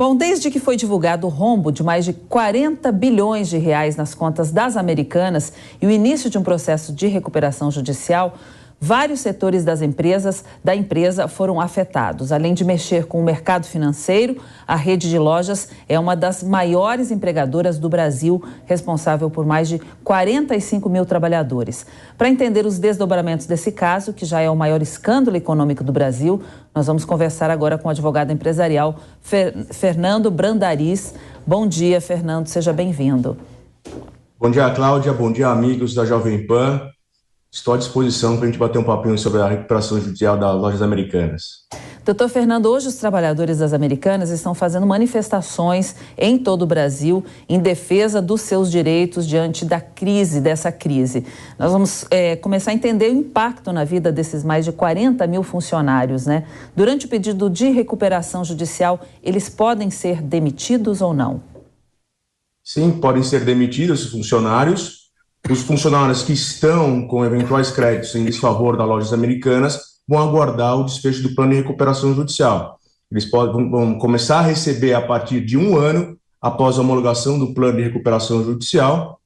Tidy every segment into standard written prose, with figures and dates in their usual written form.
Bom, desde que foi divulgado o rombo de mais de 40 bilhões de reais nas contas das Americanas e o início de um processo de recuperação judicial, vários setores da empresa foram afetados. Além de mexer com o mercado financeiro, a rede de lojas é uma das maiores empregadoras do Brasil, responsável por mais de 45 mil trabalhadores. Para entender os desdobramentos desse caso, que já é o maior escândalo econômico do Brasil, nós vamos conversar agora com o advogado empresarial Fernando Brandariz. Bom dia, Fernando, seja bem-vindo. Bom dia, Cláudia. Bom dia, amigos da Jovem Pan. Estou à disposição para a gente bater um papinho sobre a recuperação judicial das lojas Americanas. Doutor Fernando, hoje os trabalhadores das Americanas estão fazendo manifestações em todo o Brasil em defesa dos seus direitos diante dessa crise. Nós vamos começar a entender o impacto na vida desses mais de 40 mil funcionários, né? Durante o pedido de recuperação judicial, eles podem ser demitidos ou não? Sim, podem ser demitidos os funcionários. Os funcionários que estão com eventuais créditos em desfavor das lojas Americanas vão aguardar o desfecho do plano de recuperação judicial. Eles vão começar a receber a partir de 1 ano após a homologação do plano de recuperação judicial,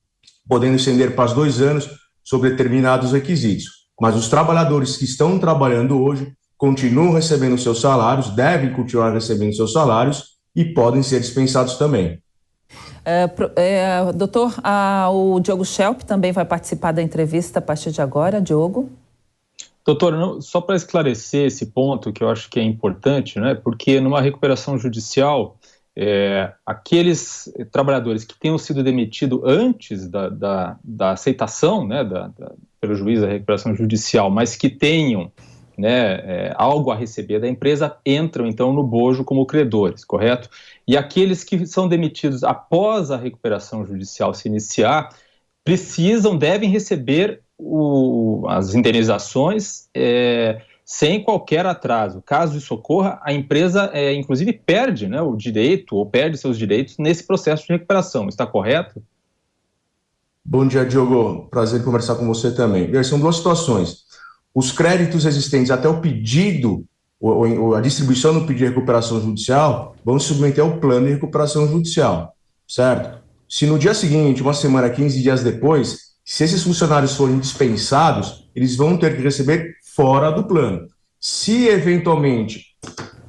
podendo estender para 2 anos sob determinados requisitos. Mas os trabalhadores que estão trabalhando hoje continuam recebendo seus salários, devem continuar recebendo seus salários e podem ser dispensados também. Doutor, o Diogo Schelp também vai participar da entrevista a partir de agora. Diogo? Doutor, só para esclarecer esse ponto que eu acho que é importante, né? Porque numa recuperação judicial, aqueles trabalhadores que tenham sido demitidos antes da aceitação, né, pelo juiz da recuperação judicial, mas que tenham, né, algo a receber da empresa, entram então no bojo como credores, correto? E aqueles que são demitidos após a recuperação judicial se iniciar, devem receber as indenizações sem qualquer atraso. Caso isso ocorra, a empresa inclusive perde, né, o direito ou perde seus direitos nesse processo de recuperação. Está correto? Bom dia, Diogo. Prazer em conversar com você também. São 2 situações. Os créditos existentes até o pedido, a distribuição do pedido de recuperação judicial, vão se submeter ao plano de recuperação judicial, certo? Se no dia seguinte, 1 semana, 15 dias depois, se esses funcionários forem dispensados, eles vão ter que receber fora do plano. Se, eventualmente,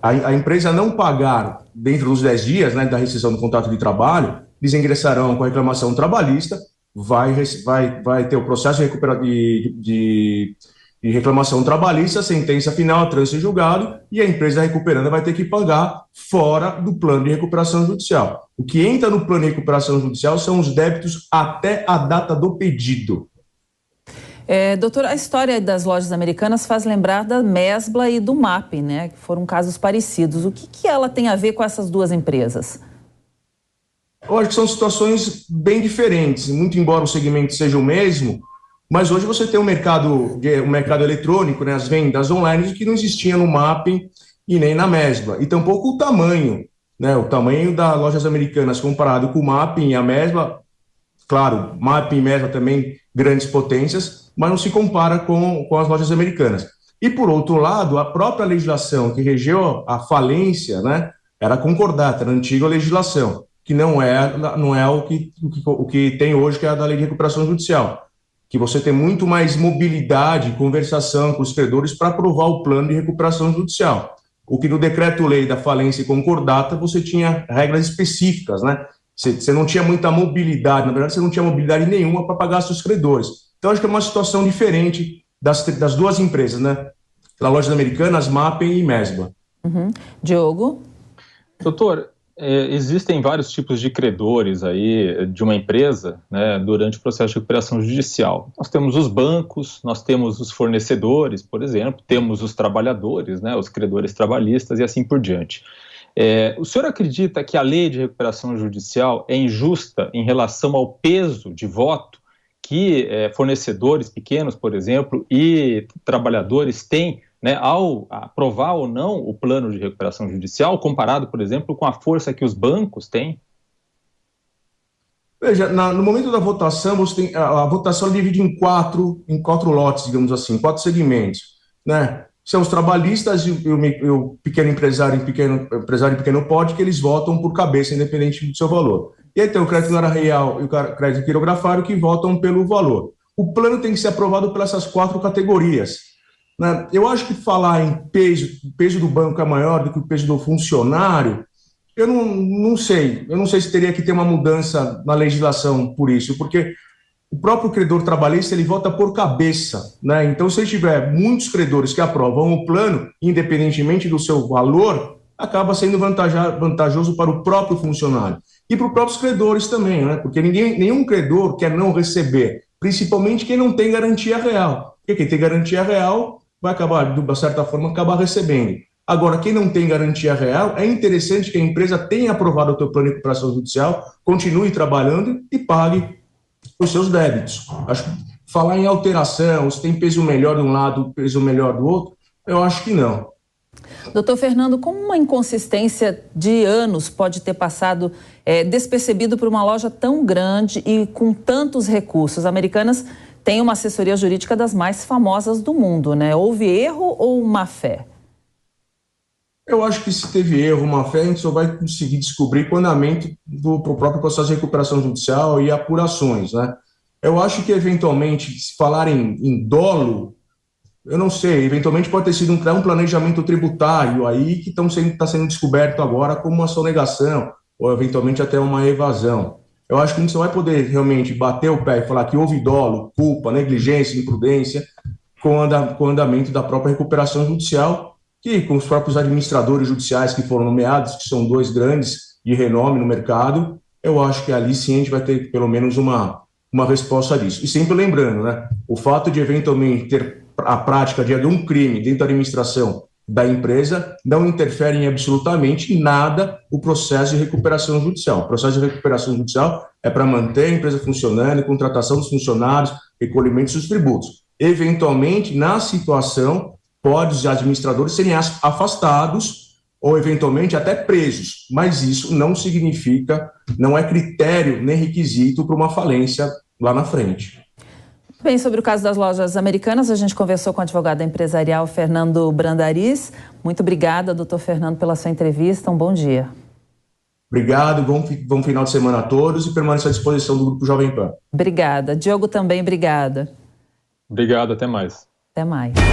a empresa não pagar dentro dos 10 dias, né, da rescisão do contrato de trabalho, eles ingressarão com a reclamação trabalhista, vai ter o processo de reclamação trabalhista, sentença final, trânsito julgado, e a empresa recuperanda vai ter que pagar fora do plano de recuperação judicial. O que entra no plano de recuperação judicial são os débitos até a data do pedido. Doutor, a história das lojas Americanas faz lembrar da Mesbla e do MAP, né? Que foram casos parecidos. O que ela tem a ver com essas 2 empresas? Eu acho que são situações bem diferentes, muito embora o segmento seja o mesmo. Mas hoje você tem um mercado eletrônico, né, as vendas online, que não existia no MAP e nem na Mesbla. E tampouco o tamanho, né, o tamanho das lojas Americanas comparado com o MAP e a Mesbla. Claro, MAP e Mesbla também grandes potências, mas não se compara com as lojas Americanas. E, por outro lado, a própria legislação que regeu a falência, né, era concordata, era a antiga legislação, que não é o que tem hoje, que é a da Lei de Recuperação Judicial, que você tem muito mais mobilidade, conversação com os credores para aprovar o plano de recuperação judicial. O que no decreto-lei da falência e concordata você tinha regras específicas, né? Você não tinha muita mobilidade, na verdade você não tinha mobilidade nenhuma para pagar seus credores. Então acho que é uma situação diferente das 2 empresas, né? Das lojas Americanas, MAP e Mesbla. Diogo? Doutor, existem vários tipos de credores aí de uma empresa, né, durante o processo de recuperação judicial. Nós temos os bancos, nós temos os fornecedores, por exemplo, temos os trabalhadores, né, os credores trabalhistas e assim por diante. O senhor acredita que a lei de recuperação judicial é injusta em relação ao peso de voto que fornecedores pequenos, por exemplo, e trabalhadores têm, né, ao aprovar ou não o plano de recuperação judicial, comparado, por exemplo, com a força que os bancos têm? Veja, no momento da votação, a votação divide em quatro lotes, digamos assim, 4 segmentos, né? são os trabalhistas e o pequeno empresário em pequeno porte, que eles votam por cabeça, independente do seu valor. E aí tem o crédito na real e o crédito quirografário, que votam pelo valor. O plano tem que ser aprovado por essas 4 categorias, né? Eu acho que falar em o peso do banco é maior do que o peso do funcionário, eu não sei. Eu não sei se teria que ter uma mudança na legislação por isso, porque o próprio credor trabalhista, ele vota por cabeça, né? Então, se tiver muitos credores que aprovam o plano, independentemente do seu valor, acaba sendo vantajoso para o próprio funcionário. E para os próprios credores também, né? Porque nenhum credor quer não receber, principalmente quem não tem garantia real. Porque quem tem garantia real vai acabar, de uma certa forma, acabar recebendo. Agora, quem não tem garantia real, é interessante que a empresa tenha aprovado o teu plano de recuperação judicial, continue trabalhando e pague os seus débitos. Acho que falar em alteração, se tem peso melhor de um lado, peso melhor do outro, eu acho que não. Doutor Fernando, como uma inconsistência de anos pode ter passado despercebido por uma loja tão grande e com tantos recursos? Americanas tem uma assessoria jurídica das mais famosas do mundo, né? Houve erro ou má fé? Eu acho que se teve erro, má fé, a gente só vai conseguir descobrir com o andamento do próprio processo de recuperação judicial e apurações, né? Eu acho que, eventualmente, se falar em dolo, eu não sei, eventualmente pode ter sido um planejamento tributário aí que está sendo descoberto agora como uma sonegação, ou eventualmente até uma evasão. Eu acho que a gente só vai poder realmente bater o pé e falar que houve dolo, culpa, negligência, imprudência, com o andamento da própria recuperação judicial, que com os próprios administradores judiciais que foram nomeados, que são 2 grandes de renome no mercado, eu acho que ali sim a gente vai ter pelo menos uma resposta disso. E sempre lembrando, né, o fato de eventualmente ter a prática de um crime dentro da administração da empresa não interfere em absolutamente nada o processo de recuperação judicial. O processo de recuperação judicial é para manter a empresa funcionando, contratação dos funcionários, recolhimento dos tributos. Eventualmente, na situação, os administradores serem afastados ou, eventualmente, até presos. Mas isso não significa, não é critério nem requisito para uma falência lá na frente. Bem, sobre o caso das lojas Americanas, a gente conversou com o advogado empresarial Fernando Brandariz. Muito obrigada, doutor Fernando, pela sua entrevista. Um bom dia. Obrigado, bom final de semana a todos e permaneço à disposição do Grupo Jovem Pan. Obrigada. Diogo também, obrigada. Obrigado, até mais. Até mais.